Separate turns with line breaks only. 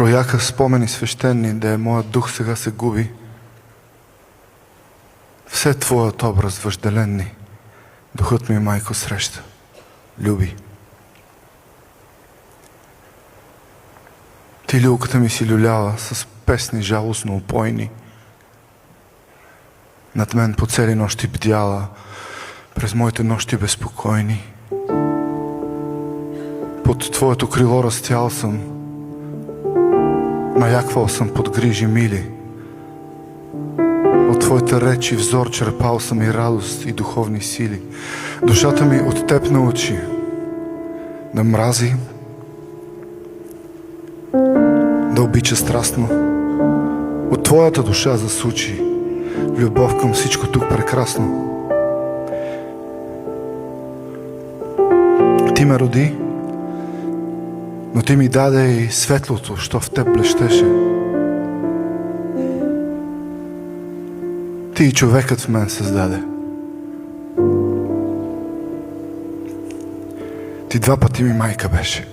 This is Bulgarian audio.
Прояха спомени свещени, да е моят дух сега се губи. Все твоят образ въжделенни, духът ми, майко, среща, люби. Ти люлката ми си люляла с песни жалостно упойни. Над мен по цели нощи бдяла, през моите нощи безпокойни. Под твоето крило растял съм, наяквал съм под грижи мили. От твоята реч и взор черпал съм и радост, и духовни сили. Душата ми от теб научи да мрази, да обича страстно. От твоята душа засучи любов към всичко тук прекрасно. Ти ме роди, но ти ми даде и светлото, що в теб блещеше. Ти и човекът в мен създаде. Ти два пъти ми майка беше.